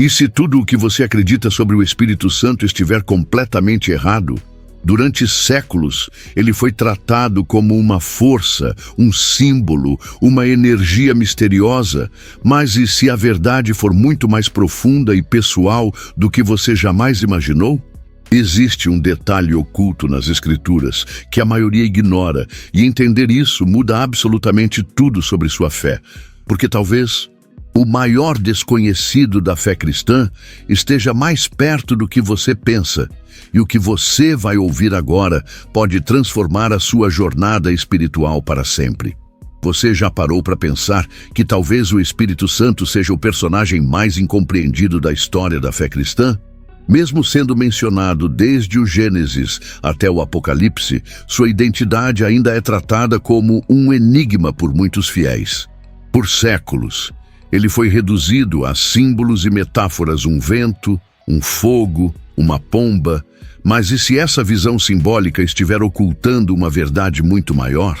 E se tudo o que você acredita sobre o Espírito Santo estiver completamente errado, durante séculos ele foi tratado como uma força, um símbolo, uma energia misteriosa, mas e se a verdade for muito mais profunda e pessoal do que você jamais imaginou? Existe um detalhe oculto nas Escrituras que a maioria ignora, e entender isso muda absolutamente tudo sobre sua fé, porque talvez o maior desconhecido da fé cristã esteja mais perto do que você pensa, e o que você vai ouvir agora pode transformar a sua jornada espiritual para sempre. Você já parou para pensar que talvez o Espírito Santo seja o personagem mais incompreendido da história da fé cristã? Mesmo sendo mencionado desde o Gênesis até o Apocalipse, sua identidade ainda é tratada como um enigma por muitos fiéis. Por séculos, ele foi reduzido a símbolos e metáforas, um vento, um fogo, uma pomba, mas e se essa visão simbólica estiver ocultando uma verdade muito maior?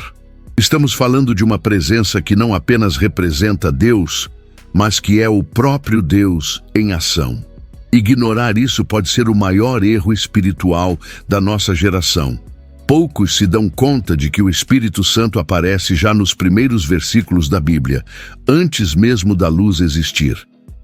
Estamos falando de uma presença que não apenas representa Deus, mas que é o próprio Deus em ação. Ignorar isso pode ser o maior erro espiritual da nossa geração. Poucos se dão conta de que o Espírito Santo aparece já nos primeiros versículos da Bíblia, antes mesmo da luz existir.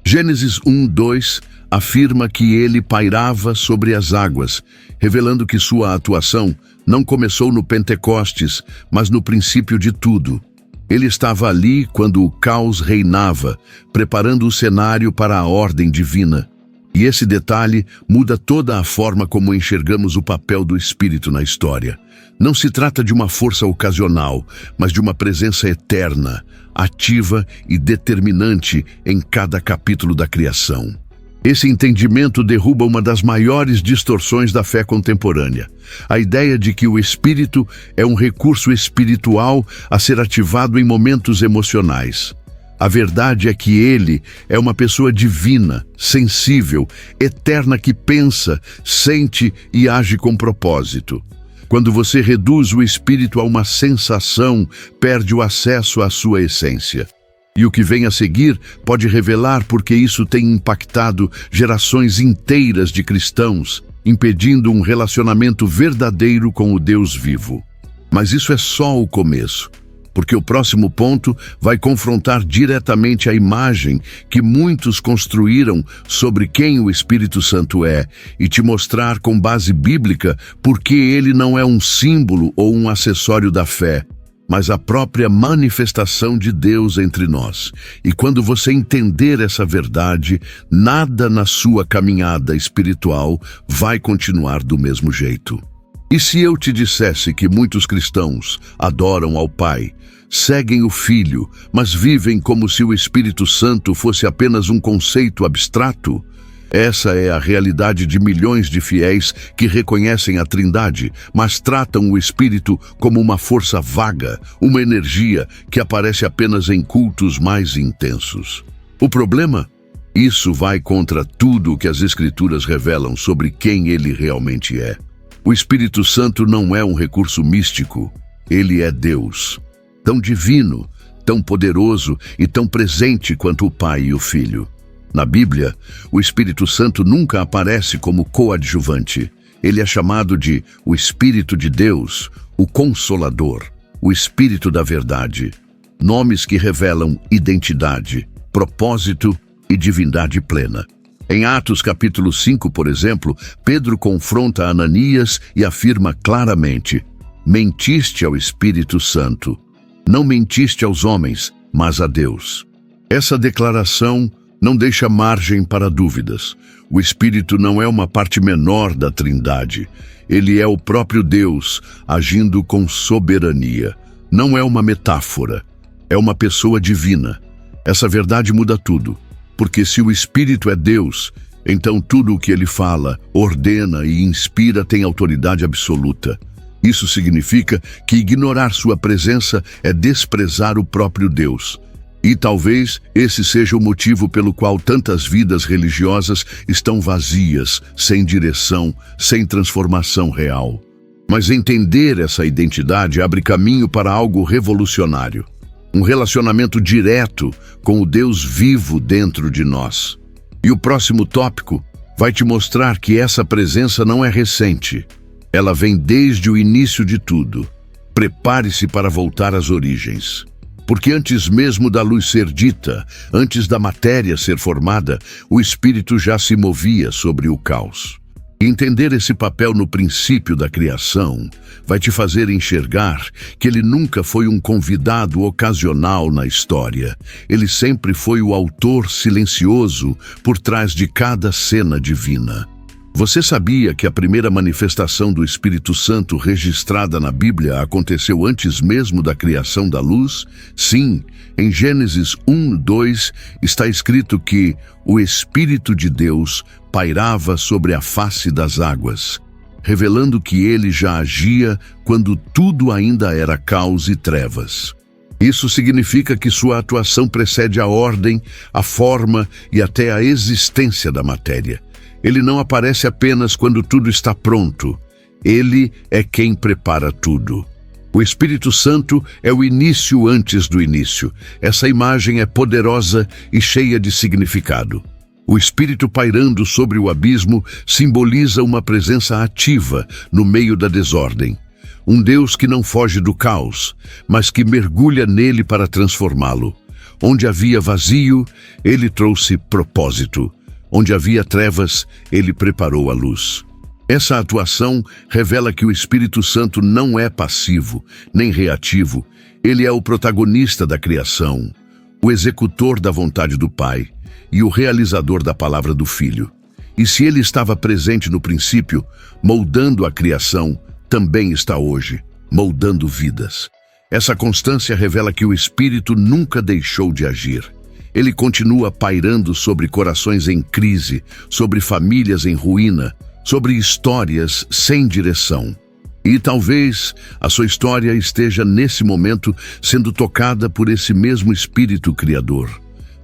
Gênesis 1:2 afirma que ele pairava sobre as águas, revelando que sua atuação não começou no Pentecostes, mas no princípio de tudo. Ele estava ali quando o caos reinava, preparando o cenário para a ordem divina. E esse detalhe muda toda a forma como enxergamos o papel do Espírito na história. Não se trata de uma força ocasional, mas de uma presença eterna, ativa e determinante em cada capítulo da criação. Esse entendimento derruba uma das maiores distorções da fé contemporânea: a ideia de que o Espírito é um recurso espiritual a ser ativado em momentos emocionais. A verdade é que ele é uma pessoa divina, sensível, eterna, que pensa, sente e age com propósito. Quando você reduz o Espírito a uma sensação, perde o acesso à sua essência. E o que vem a seguir pode revelar porque isso tem impactado gerações inteiras de cristãos, impedindo um relacionamento verdadeiro com o Deus vivo. Mas isso é só o começo, porque o próximo ponto vai confrontar diretamente a imagem que muitos construíram sobre quem o Espírito Santo é e te mostrar com base bíblica por que ele não é um símbolo ou um acessório da fé, mas a própria manifestação de Deus entre nós. E quando você entender essa verdade, nada na sua caminhada espiritual vai continuar do mesmo jeito. E se eu te dissesse que muitos cristãos adoram ao Pai, seguem o Filho, mas vivem como se o Espírito Santo fosse apenas um conceito abstrato? Essa é a realidade de milhões de fiéis que reconhecem a Trindade, mas tratam o Espírito como uma força vaga, uma energia que aparece apenas em cultos mais intensos. O problema? Isso vai contra tudo o que as Escrituras revelam sobre quem ele realmente é. O Espírito Santo não é um recurso místico, ele é Deus, tão divino, tão poderoso e tão presente quanto o Pai e o Filho. Na Bíblia, o Espírito Santo nunca aparece como coadjuvante. Ele é chamado de o Espírito de Deus, o Consolador, o Espírito da Verdade. Nomes que revelam identidade, propósito e divindade plena. Em Atos capítulo 5, por exemplo, Pedro confronta Ananias e afirma claramente: mentiste ao Espírito Santo. Não mentiste aos homens, mas a Deus. Essa declaração não deixa margem para dúvidas. O Espírito não é uma parte menor da Trindade. Ele é o próprio Deus, agindo com soberania. Não é uma metáfora. É uma pessoa divina. Essa verdade muda tudo. Porque se o Espírito é Deus, então tudo o que ele fala, ordena e inspira tem autoridade absoluta. Isso significa que ignorar sua presença é desprezar o próprio Deus. E talvez esse seja o motivo pelo qual tantas vidas religiosas estão vazias, sem direção, sem transformação real. Mas entender essa identidade abre caminho para algo revolucionário. Um relacionamento direto com o Deus vivo dentro de nós. E o próximo tópico vai te mostrar que essa presença não é recente. Ela vem desde o início de tudo. Prepare-se para voltar às origens. Porque antes mesmo da luz ser dita, antes da matéria ser formada, o Espírito já se movia sobre o caos. Entender esse papel no princípio da criação vai te fazer enxergar que ele nunca foi um convidado ocasional na história. Ele sempre foi o autor silencioso por trás de cada cena divina. Você sabia que a primeira manifestação do Espírito Santo registrada na Bíblia aconteceu antes mesmo da criação da luz? Sim, em Gênesis 1:2 está escrito que o Espírito de Deus pairava sobre a face das águas, revelando que ele já agia quando tudo ainda era caos e trevas. Isso significa que sua atuação precede a ordem, a forma e até a existência da matéria. Ele não aparece apenas quando tudo está pronto. Ele é quem prepara tudo. O Espírito Santo é o início antes do início. Essa imagem é poderosa e cheia de significado. O Espírito pairando sobre o abismo simboliza uma presença ativa no meio da desordem. Um Deus que não foge do caos, mas que mergulha nele para transformá-lo. Onde havia vazio, ele trouxe propósito. Onde havia trevas, ele preparou a luz. Essa atuação revela que o Espírito Santo não é passivo, nem reativo. Ele é o protagonista da criação, o executor da vontade do Pai e o realizador da palavra do Filho. E se ele estava presente no princípio, moldando a criação, também está hoje, moldando vidas. Essa constância revela que o Espírito nunca deixou de agir. Ele continua pairando sobre corações em crise, sobre famílias em ruína, sobre histórias sem direção. E talvez a sua história esteja nesse momento sendo tocada por esse mesmo Espírito Criador.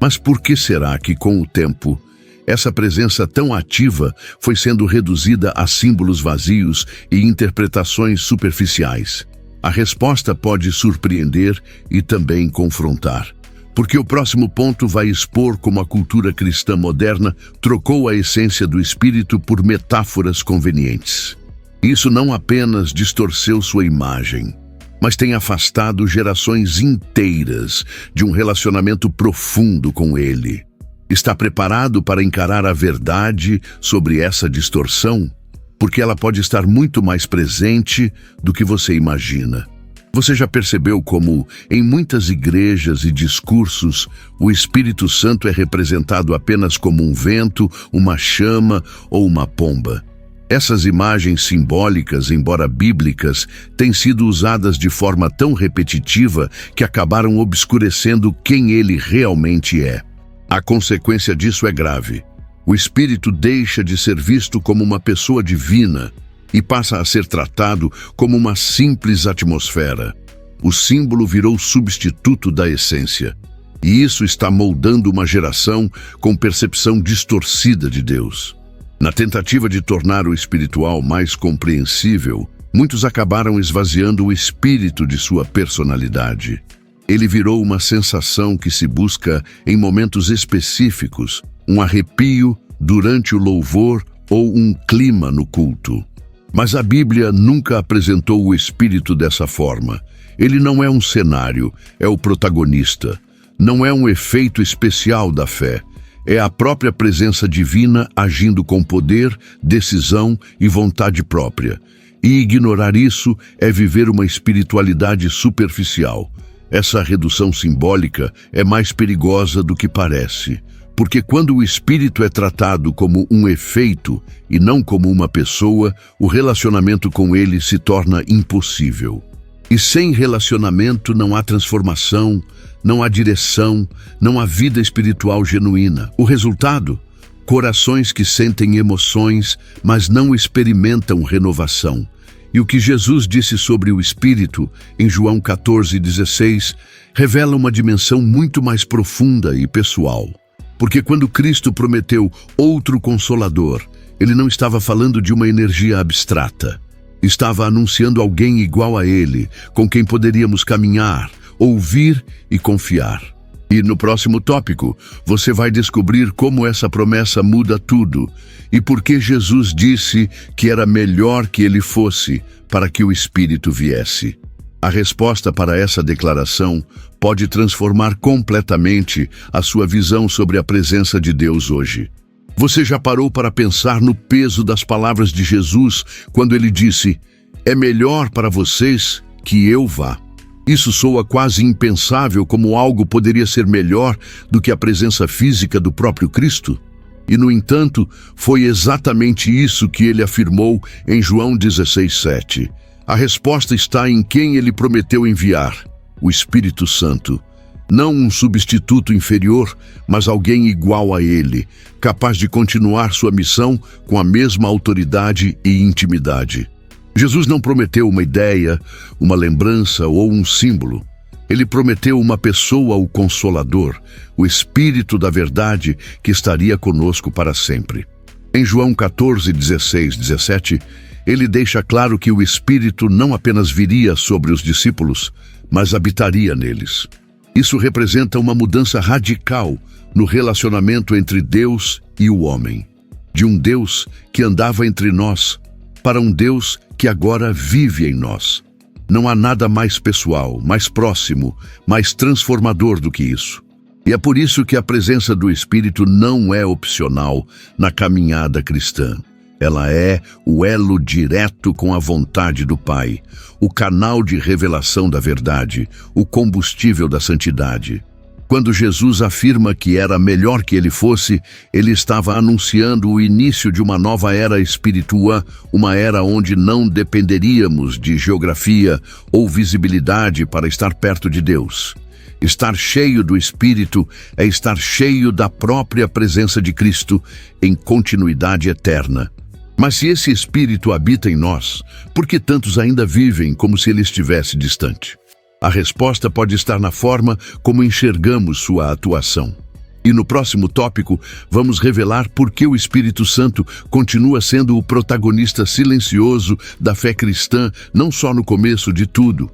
Mas por que será que, com o tempo, essa presença tão ativa foi sendo reduzida a símbolos vazios e interpretações superficiais? A resposta pode surpreender e também confrontar. Porque o próximo ponto vai expor como a cultura cristã moderna trocou a essência do Espírito por metáforas convenientes. Isso não apenas distorceu sua imagem, mas tem afastado gerações inteiras de um relacionamento profundo com Ele. Está preparado para encarar a verdade sobre essa distorção? Porque ela pode estar muito mais presente do que você imagina. Você já percebeu como, em muitas igrejas e discursos, o Espírito Santo é representado apenas como um vento, uma chama ou uma pomba? Essas imagens simbólicas, embora bíblicas, têm sido usadas de forma tão repetitiva que acabaram obscurecendo quem ele realmente é. A consequência disso é grave. O Espírito deixa de ser visto como uma pessoa divina e passa a ser tratado como uma simples atmosfera. O símbolo virou substituto da essência. E isso está moldando uma geração com percepção distorcida de Deus. Na tentativa de tornar o espiritual mais compreensível, muitos acabaram esvaziando o espírito de sua personalidade. Ele virou uma sensação que se busca em momentos específicos, um arrepio durante o louvor ou um clima no culto. Mas a Bíblia nunca apresentou o Espírito dessa forma. Ele não é um cenário, é o protagonista. Não é um efeito especial da fé. É a própria presença divina agindo com poder, decisão e vontade própria. E ignorar isso é viver uma espiritualidade superficial. Essa redução simbólica é mais perigosa do que parece. Porque quando o Espírito é tratado como um efeito e não como uma pessoa, o relacionamento com ele se torna impossível. E sem relacionamento não há transformação, não há direção, não há vida espiritual genuína. O resultado? Corações que sentem emoções, mas não experimentam renovação. E o que Jesus disse sobre o Espírito, em João 14:16, revela uma dimensão muito mais profunda e pessoal. Porque quando Cristo prometeu outro Consolador, ele não estava falando de uma energia abstrata. Estava anunciando alguém igual a ele, com quem poderíamos caminhar, ouvir e confiar. E no próximo tópico, você vai descobrir como essa promessa muda tudo e por que Jesus disse que era melhor que ele fosse para que o Espírito viesse. A resposta para essa declaração pode transformar completamente a sua visão sobre a presença de Deus hoje. Você já parou para pensar no peso das palavras de Jesus quando ele disse: "É melhor para vocês que eu vá"? Isso soa quase impensável, como algo poderia ser melhor do que a presença física do próprio Cristo. E, no entanto, foi exatamente isso que ele afirmou em João 16:7. A resposta está em quem ele prometeu enviar: o Espírito Santo. Não um substituto inferior, mas alguém igual a ele, capaz de continuar sua missão com a mesma autoridade e intimidade. Jesus não prometeu uma ideia, uma lembrança ou um símbolo. Ele prometeu uma pessoa, o Consolador, o Espírito da Verdade, que estaria conosco para sempre. Em João 14:16-17, ele deixa claro que o Espírito não apenas viria sobre os discípulos, mas habitaria neles. Isso representa uma mudança radical no relacionamento entre Deus e o homem. De um Deus que andava entre nós, para um Deus que agora vive em nós. Não há nada mais pessoal, mais próximo, mais transformador do que isso. E é por isso que a presença do Espírito não é opcional na caminhada cristã. Ela é o elo direto com a vontade do Pai, o canal de revelação da verdade, o combustível da santidade. Quando Jesus afirma que era melhor que ele fosse, ele estava anunciando o início de uma nova era espiritual, uma era onde não dependeríamos de geografia ou visibilidade para estar perto de Deus. Estar cheio do Espírito é estar cheio da própria presença de Cristo em continuidade eterna. Mas se esse Espírito habita em nós, por que tantos ainda vivem como se ele estivesse distante? A resposta pode estar na forma como enxergamos sua atuação. E no próximo tópico, vamos revelar por que o Espírito Santo continua sendo o protagonista silencioso da fé cristã, não só no começo de tudo,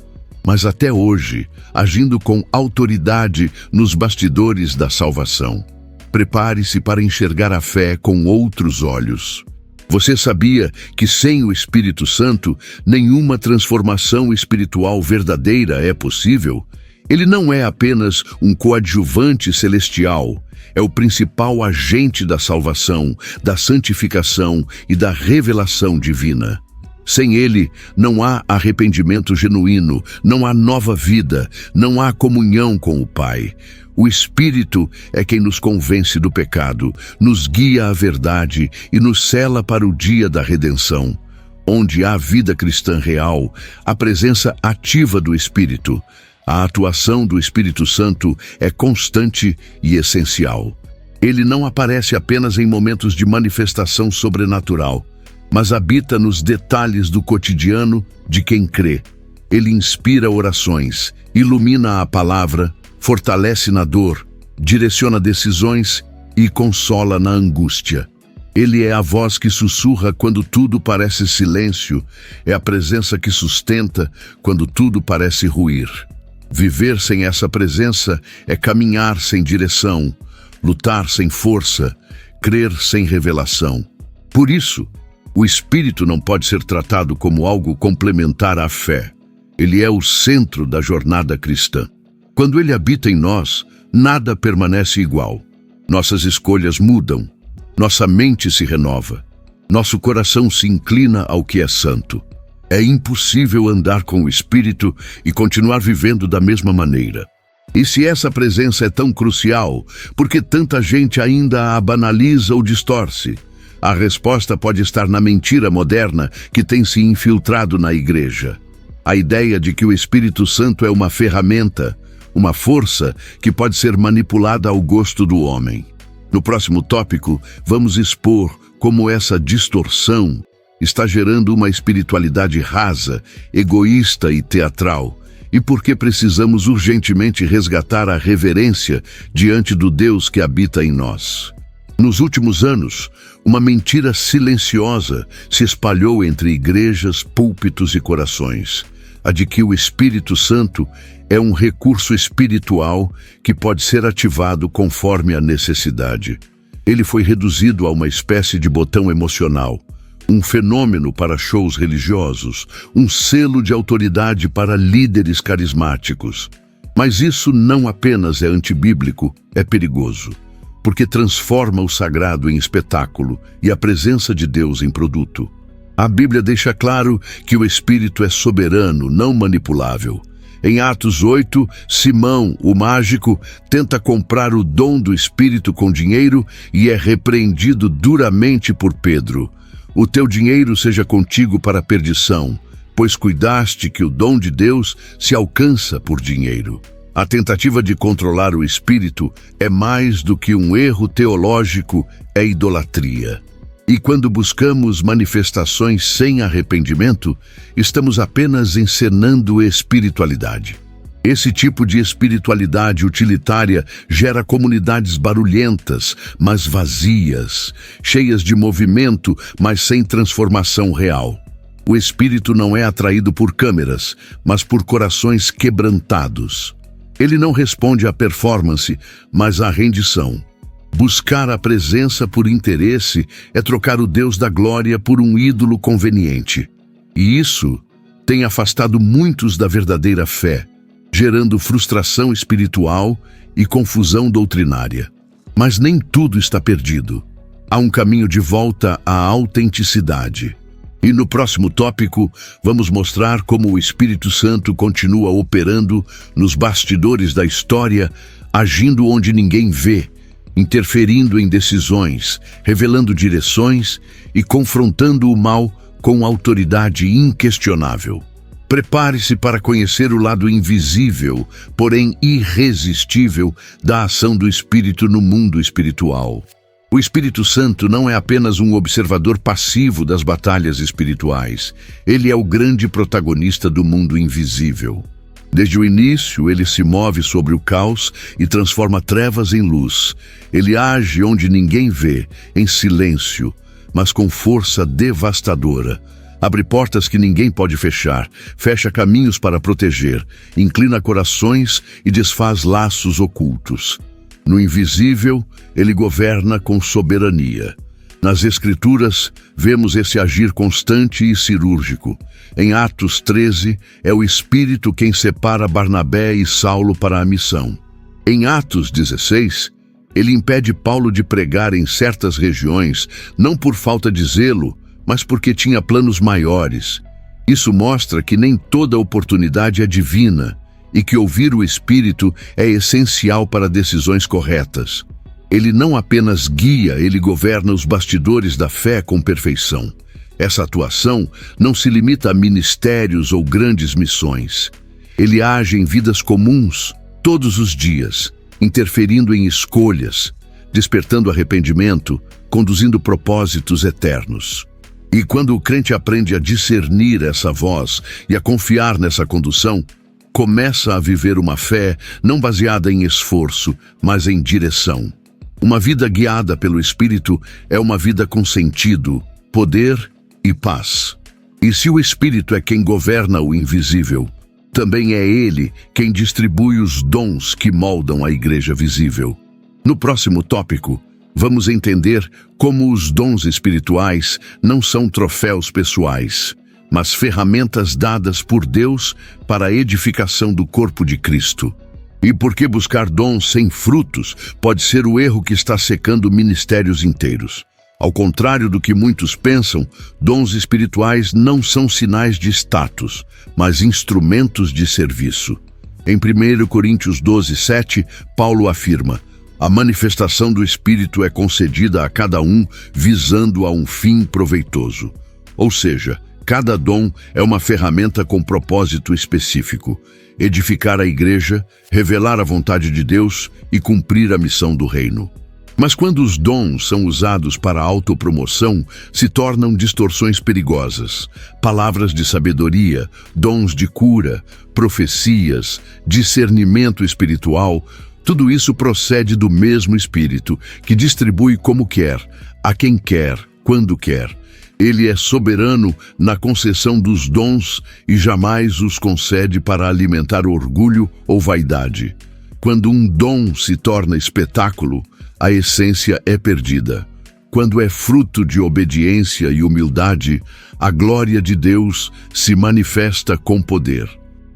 mas até hoje, agindo com autoridade nos bastidores da salvação. Prepare-se para enxergar a fé com outros olhos. Você sabia que sem o Espírito Santo, nenhuma transformação espiritual verdadeira é possível? Ele não é apenas um coadjuvante celestial, é o principal agente da salvação, da santificação e da revelação divina. Sem ele, não há arrependimento genuíno, não há nova vida, não há comunhão com o Pai. O Espírito é quem nos convence do pecado, nos guia à verdade e nos sela para o dia da redenção. Onde há vida cristã real, a presença ativa do Espírito, a atuação do Espírito Santo é constante e essencial. Ele não aparece apenas em momentos de manifestação sobrenatural, mas habita nos detalhes do cotidiano de quem crê. Ele inspira orações, ilumina a palavra, fortalece na dor, direciona decisões e consola na angústia. Ele é a voz que sussurra quando tudo parece silêncio, é a presença que sustenta quando tudo parece ruir. Viver sem essa presença é caminhar sem direção, lutar sem força, crer sem revelação. Por isso, o Espírito não pode ser tratado como algo complementar à fé. Ele é o centro da jornada cristã. Quando ele habita em nós, nada permanece igual. Nossas escolhas mudam, nossa mente se renova, nosso coração se inclina ao que é santo. É impossível andar com o Espírito e continuar vivendo da mesma maneira. E se essa presença é tão crucial, por que tanta gente ainda a banaliza ou distorce? A resposta pode estar na mentira moderna que tem se infiltrado na igreja. A ideia de que o Espírito Santo é uma ferramenta, uma força que pode ser manipulada ao gosto do homem. No próximo tópico, vamos expor como essa distorção está gerando uma espiritualidade rasa, egoísta e teatral, e por que precisamos urgentemente resgatar a reverência diante do Deus que habita em nós. Nos últimos anos, uma mentira silenciosa se espalhou entre igrejas, púlpitos e corações, a de que o Espírito Santo é um recurso espiritual que pode ser ativado conforme a necessidade. Ele foi reduzido a uma espécie de botão emocional, um fenômeno para shows religiosos, um selo de autoridade para líderes carismáticos. Mas isso não apenas é antibíblico, é perigoso, porque transforma o sagrado em espetáculo e a presença de Deus em produto. A Bíblia deixa claro que o Espírito é soberano, não manipulável. Em Atos 8, Simão, o mágico, tenta comprar o dom do Espírito com dinheiro e é repreendido duramente por Pedro. O teu dinheiro seja contigo para a perdição, pois cuidaste que o dom de Deus se alcança por dinheiro. A tentativa de controlar o Espírito é mais do que um erro teológico, é idolatria. E quando buscamos manifestações sem arrependimento, estamos apenas encenando espiritualidade. Esse tipo de espiritualidade utilitária gera comunidades barulhentas, mas vazias, cheias de movimento, mas sem transformação real. O Espírito não é atraído por câmeras, mas por corações quebrantados. Ele não responde à performance, mas à rendição. Buscar a presença por interesse é trocar o Deus da glória por um ídolo conveniente. E isso tem afastado muitos da verdadeira fé, gerando frustração espiritual e confusão doutrinária. Mas nem tudo está perdido. Há um caminho de volta à autenticidade. E no próximo tópico, vamos mostrar como o Espírito Santo continua operando nos bastidores da história, agindo onde ninguém vê, interferindo em decisões, revelando direções e confrontando o mal com autoridade inquestionável. Prepare-se para conhecer o lado invisível, porém irresistível, da ação do Espírito no mundo espiritual. O Espírito Santo não é apenas um observador passivo das batalhas espirituais. Ele é o grande protagonista do mundo invisível. Desde o início, ele se move sobre o caos e transforma trevas em luz. Ele age onde ninguém vê, em silêncio, mas com força devastadora. Abre portas que ninguém pode fechar, fecha caminhos para proteger, inclina corações e desfaz laços ocultos. No invisível, ele governa com soberania. Nas Escrituras, vemos esse agir constante e cirúrgico. Em Atos 13, é o Espírito quem separa Barnabé e Saulo para a missão. Em Atos 16, ele impede Paulo de pregar em certas regiões, não por falta de zelo, mas porque tinha planos maiores. Isso mostra que nem toda oportunidade é divina e que ouvir o Espírito é essencial para decisões corretas. Ele não apenas guia, ele governa os bastidores da fé com perfeição. Essa atuação não se limita a ministérios ou grandes missões. Ele age em vidas comuns, todos os dias, interferindo em escolhas, despertando arrependimento, conduzindo propósitos eternos. E quando o crente aprende a discernir essa voz e a confiar nessa condução, começa a viver uma fé não baseada em esforço, mas em direção. Uma vida guiada pelo Espírito é uma vida com sentido, poder e paz. E se o Espírito é quem governa o invisível, também é Ele quem distribui os dons que moldam a igreja visível. No próximo tópico, vamos entender como os dons espirituais não são troféus pessoais, mas ferramentas dadas por Deus para a edificação do corpo de Cristo. E por que buscar dons sem frutos pode ser o erro que está secando ministérios inteiros. Ao contrário do que muitos pensam, dons espirituais não são sinais de status, mas instrumentos de serviço. Em 1 Coríntios 12:7, Paulo afirma: a manifestação do Espírito é concedida a cada um visando a um fim proveitoso. Ou seja, cada dom é uma ferramenta com propósito específico: edificar a igreja, revelar a vontade de Deus e cumprir a missão do reino. Mas quando os dons são usados para autopromoção, se tornam distorções perigosas. Palavras de sabedoria, dons de cura, profecias, discernimento espiritual, tudo isso procede do mesmo Espírito, que distribui como quer, a quem quer, quando quer. Ele é soberano na concessão dos dons e jamais os concede para alimentar orgulho ou vaidade. Quando um dom se torna espetáculo, a essência é perdida. Quando é fruto de obediência e humildade, a glória de Deus se manifesta com poder.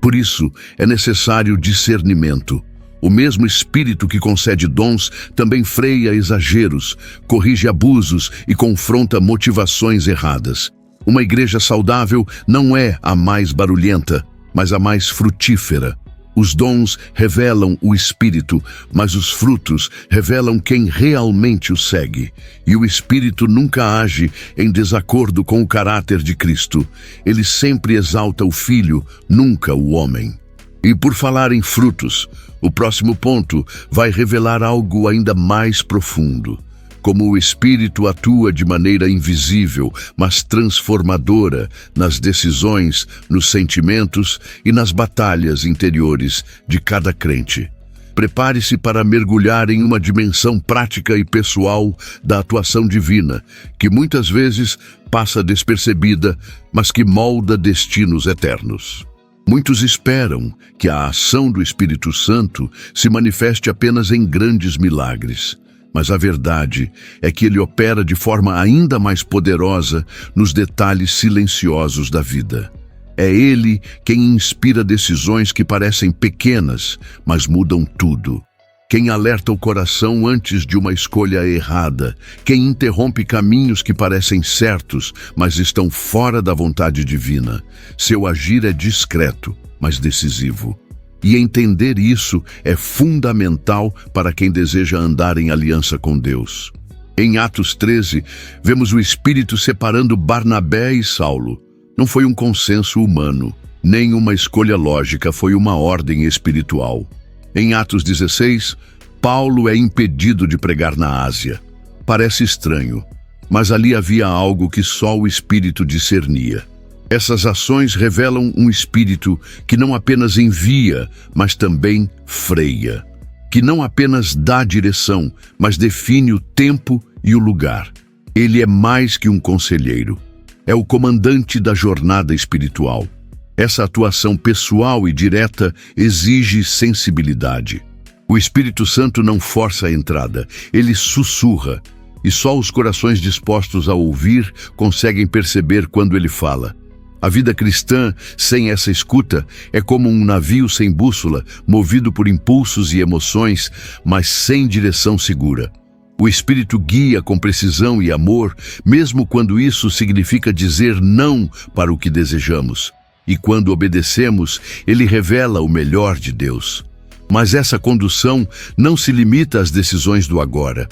Por isso, é necessário discernimento. O mesmo Espírito que concede dons também freia exageros, corrige abusos e confronta motivações erradas. Uma igreja saudável não é a mais barulhenta, mas a mais frutífera. Os dons revelam o Espírito, mas os frutos revelam quem realmente o segue. E o Espírito nunca age em desacordo com o caráter de Cristo. Ele sempre exalta o Filho, nunca o homem. E por falar em frutos, o próximo ponto vai revelar algo ainda mais profundo. Como o Espírito atua de maneira invisível, mas transformadora nas decisões, nos sentimentos e nas batalhas interiores de cada crente. Prepare-se para mergulhar em uma dimensão prática e pessoal da atuação divina, que muitas vezes passa despercebida, mas que molda destinos eternos. Muitos esperam que a ação do Espírito Santo se manifeste apenas em grandes milagres. Mas a verdade é que ele opera de forma ainda mais poderosa nos detalhes silenciosos da vida. É ele quem inspira decisões que parecem pequenas, mas mudam tudo. Quem alerta o coração antes de uma escolha errada. Quem interrompe caminhos que parecem certos, mas estão fora da vontade divina. Seu agir é discreto, mas decisivo. E entender isso é fundamental para quem deseja andar em aliança com Deus. Em Atos 13, vemos o Espírito separando Barnabé e Saulo. Não foi um consenso humano, nem uma escolha lógica, foi uma ordem espiritual. Em Atos 16, Paulo é impedido de pregar na Ásia. Parece estranho, mas ali havia algo que só o Espírito discernia. Essas ações revelam um Espírito que não apenas envia, mas também freia. Que não apenas dá direção, mas define o tempo e o lugar. Ele é mais que um conselheiro. É o comandante da jornada espiritual. Essa atuação pessoal e direta exige sensibilidade. O Espírito Santo não força a entrada, ele sussurra. E só os corações dispostos a ouvir conseguem perceber quando ele fala. A vida cristã, sem essa escuta, é como um navio sem bússola, movido por impulsos e emoções, mas sem direção segura. O Espírito guia com precisão e amor, mesmo quando isso significa dizer não para o que desejamos. E quando obedecemos, ele revela o melhor de Deus. Mas essa condução não se limita às decisões do agora.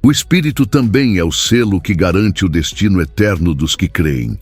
O Espírito também é o selo que garante o destino eterno dos que creem.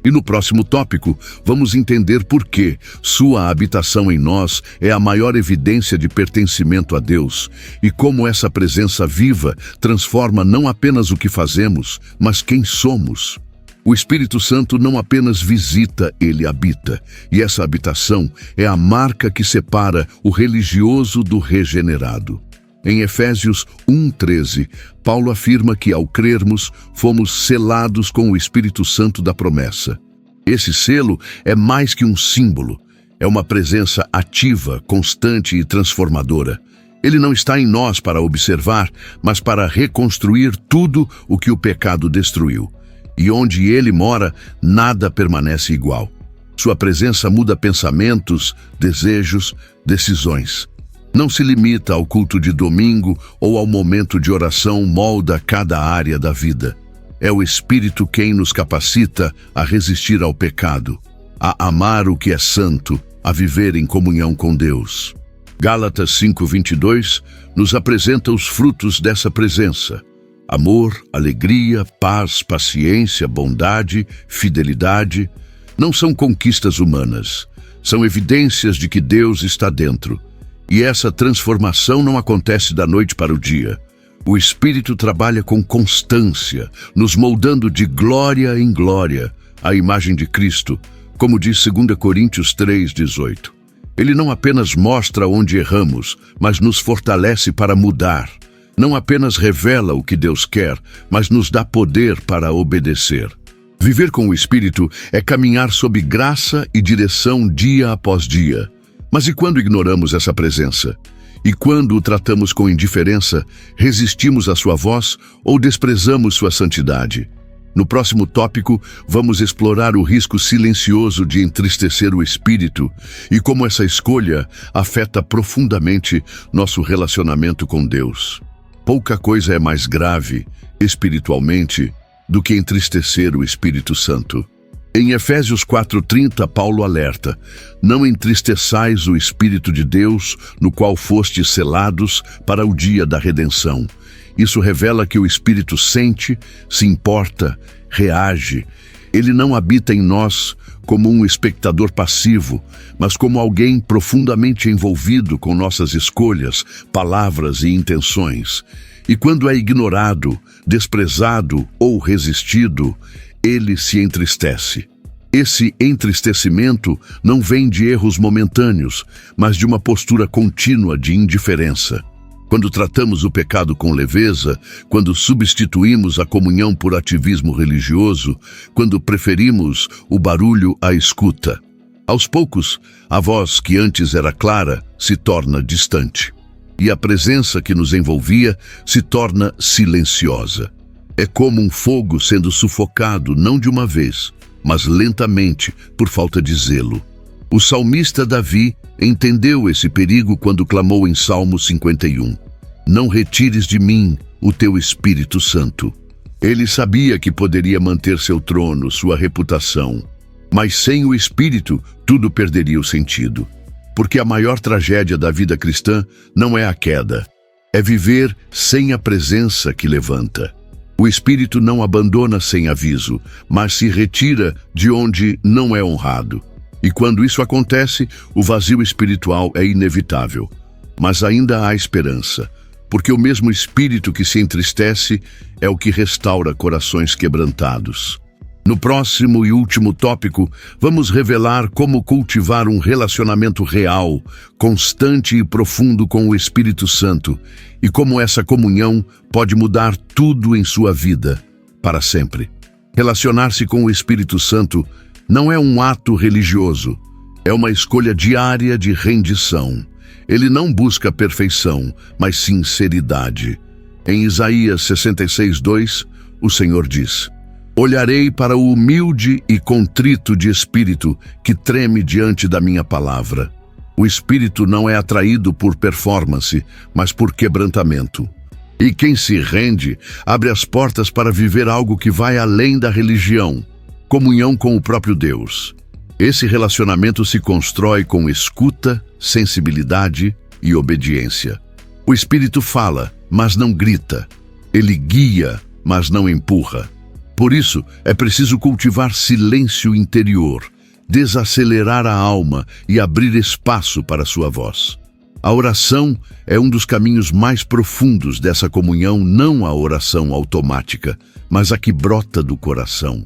E no próximo tópico, vamos entender por que sua habitação em nós é a maior evidência de pertencimento a Deus e como essa presença viva transforma não apenas o que fazemos, mas quem somos. O Espírito Santo não apenas visita, ele habita. E essa habitação é a marca que separa o religioso do regenerado. Em Efésios 1:13, Paulo afirma que, ao crermos, fomos selados com o Espírito Santo da promessa. Esse selo é mais que um símbolo, é uma presença ativa, constante e transformadora. Ele não está em nós para observar, mas para reconstruir tudo o que o pecado destruiu. E onde ele mora, nada permanece igual. Sua presença muda pensamentos, desejos, decisões. Não se limita ao culto de domingo ou ao momento de oração, molda cada área da vida. É o Espírito quem nos capacita a resistir ao pecado, a amar o que é santo, a viver em comunhão com Deus. Gálatas 5:22 nos apresenta os frutos dessa presença. Amor, alegria, paz, paciência, bondade, fidelidade. Não são conquistas humanas, são evidências de que Deus está dentro. E essa transformação não acontece da noite para o dia. O Espírito trabalha com constância, nos moldando de glória em glória, à imagem de Cristo, como diz 2 Coríntios 3:18. Ele não apenas mostra onde erramos, mas nos fortalece para mudar. Não apenas revela o que Deus quer, mas nos dá poder para obedecer. Viver com o Espírito é caminhar sob graça e direção dia após dia. Mas e quando ignoramos essa presença? E quando o tratamos com indiferença, resistimos à sua voz ou desprezamos sua santidade? No próximo tópico, vamos explorar o risco silencioso de entristecer o Espírito e como essa escolha afeta profundamente nosso relacionamento com Deus. Pouca coisa é mais grave, espiritualmente, do que entristecer o Espírito Santo. Em Efésios 4:30, Paulo alerta: não entristeçais o Espírito de Deus, no qual fostes selados para o dia da redenção. Isso revela que o Espírito sente, se importa, reage. Ele não habita em nós como um espectador passivo, mas como alguém profundamente envolvido com nossas escolhas, palavras e intenções. E quando é ignorado, desprezado ou resistido, ele se entristece. Esse entristecimento não vem de erros momentâneos, mas de uma postura contínua de indiferença. Quando tratamos o pecado com leveza, quando substituímos a comunhão por ativismo religioso, quando preferimos o barulho à escuta. Aos poucos, a voz que antes era clara se torna distante. E a presença que nos envolvia se torna silenciosa. É como um fogo sendo sufocado não de uma vez, mas lentamente por falta de zelo. O salmista Davi entendeu esse perigo quando clamou em Salmo 51. Não retires de mim o teu Espírito Santo. Ele sabia que poderia manter seu trono, sua reputação, mas sem o Espírito tudo perderia o sentido. Porque a maior tragédia da vida cristã não é a queda, é viver sem a presença que levanta. O Espírito não abandona sem aviso, mas se retira de onde não é honrado. E quando isso acontece, o vazio espiritual é inevitável. Mas ainda há esperança, porque o mesmo Espírito que se entristece é o que restaura corações quebrantados. No próximo e último tópico, vamos revelar como cultivar um relacionamento real, constante e profundo com o Espírito Santo e como essa comunhão pode mudar tudo em sua vida, para sempre. Relacionar-se com o Espírito Santo não é um ato religioso, é uma escolha diária de rendição. Ele não busca perfeição, mas sinceridade. Em Isaías 66:2, o Senhor diz: olharei para o humilde e contrito de espírito que treme diante da minha palavra. O espírito não é atraído por performance, mas por quebrantamento. E quem se rende abre as portas para viver algo que vai além da religião, comunhão com o próprio Deus. Esse relacionamento se constrói com escuta, sensibilidade e obediência. O espírito fala, mas não grita. Ele guia, mas não empurra. Por isso, é preciso cultivar silêncio interior, desacelerar a alma e abrir espaço para sua voz. A oração é um dos caminhos mais profundos dessa comunhão, não a oração automática, mas a que brota do coração.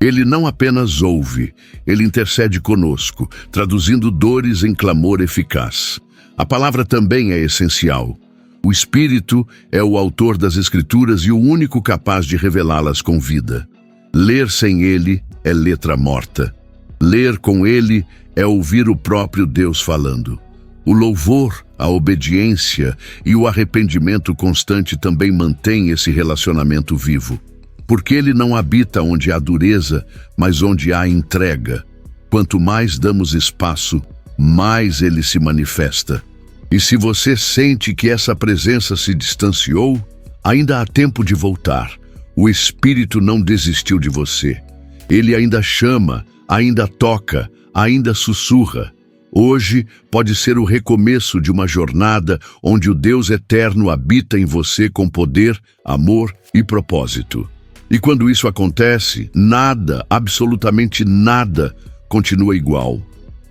Ele não apenas ouve, ele intercede conosco, traduzindo dores em clamor eficaz. A palavra também é essencial. O Espírito é o autor das Escrituras e o único capaz de revelá-las com vida. Ler sem ele é letra morta. Ler com ele é ouvir o próprio Deus falando. O louvor, a obediência e o arrependimento constante também mantêm esse relacionamento vivo. Porque ele não habita onde há dureza, mas onde há entrega. Quanto mais damos espaço, mais ele se manifesta. E se você sente que essa presença se distanciou, ainda há tempo de voltar. O Espírito não desistiu de você. Ele ainda chama, ainda toca, ainda sussurra. Hoje pode ser o recomeço de uma jornada onde o Deus eterno habita em você com poder, amor e propósito. E quando isso acontece, nada, absolutamente nada, continua igual.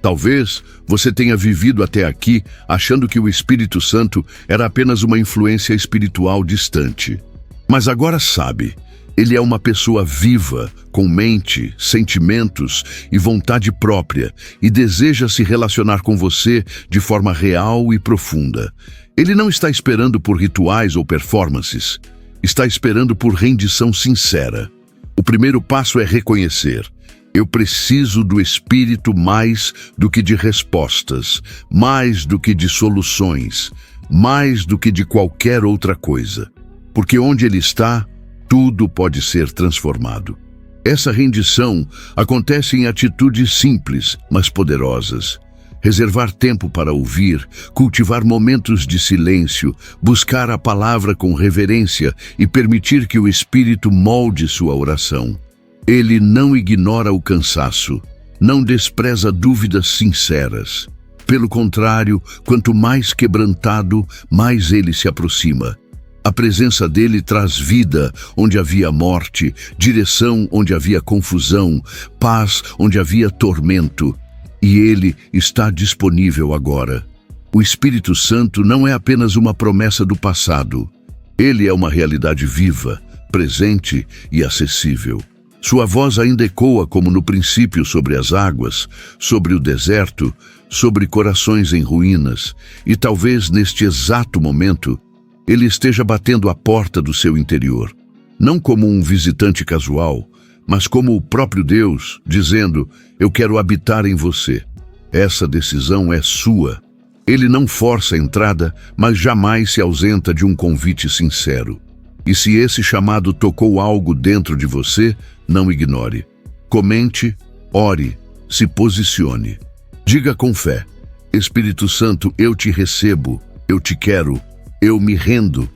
Talvez você tenha vivido até aqui achando que o Espírito Santo era apenas uma influência espiritual distante. Mas agora sabe, ele é uma pessoa viva, com mente, sentimentos e vontade própria, e deseja se relacionar com você de forma real e profunda. Ele não está esperando por rituais ou performances, está esperando por rendição sincera. O primeiro passo é reconhecer: eu preciso do Espírito mais do que de respostas, mais do que de soluções, mais do que de qualquer outra coisa. Porque onde Ele está, tudo pode ser transformado. Essa rendição acontece em atitudes simples, mas poderosas. Reservar tempo para ouvir, cultivar momentos de silêncio, buscar a palavra com reverência e permitir que o Espírito molde sua oração. Ele não ignora o cansaço, não despreza dúvidas sinceras. Pelo contrário, quanto mais quebrantado, mais ele se aproxima. A presença dele traz vida onde havia morte, direção onde havia confusão, paz onde havia tormento. E ele está disponível agora. O Espírito Santo não é apenas uma promessa do passado. Ele é uma realidade viva, presente e acessível. Sua voz ainda ecoa como no princípio sobre as águas, sobre o deserto, sobre corações em ruínas, e talvez neste exato momento ele esteja batendo a porta do seu interior, não como um visitante casual, mas como o próprio Deus, dizendo: eu quero habitar em você. Essa decisão é sua. Ele não força a entrada, mas jamais se ausenta de um convite sincero. E se esse chamado tocou algo dentro de você, não ignore. Comente, ore, se posicione. Diga com fé: Espírito Santo, eu te recebo, eu te quero, eu me rendo.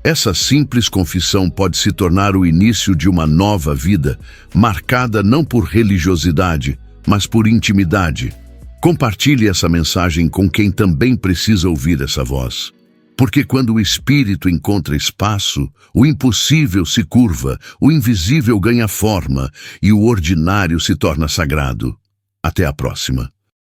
Essa simples confissão pode se tornar o início de uma nova vida, marcada não por religiosidade, mas por intimidade. Compartilhe essa mensagem com quem também precisa ouvir essa voz. Porque quando o Espírito encontra espaço, o impossível se curva, o invisível ganha forma e o ordinário se torna sagrado. Até a próxima.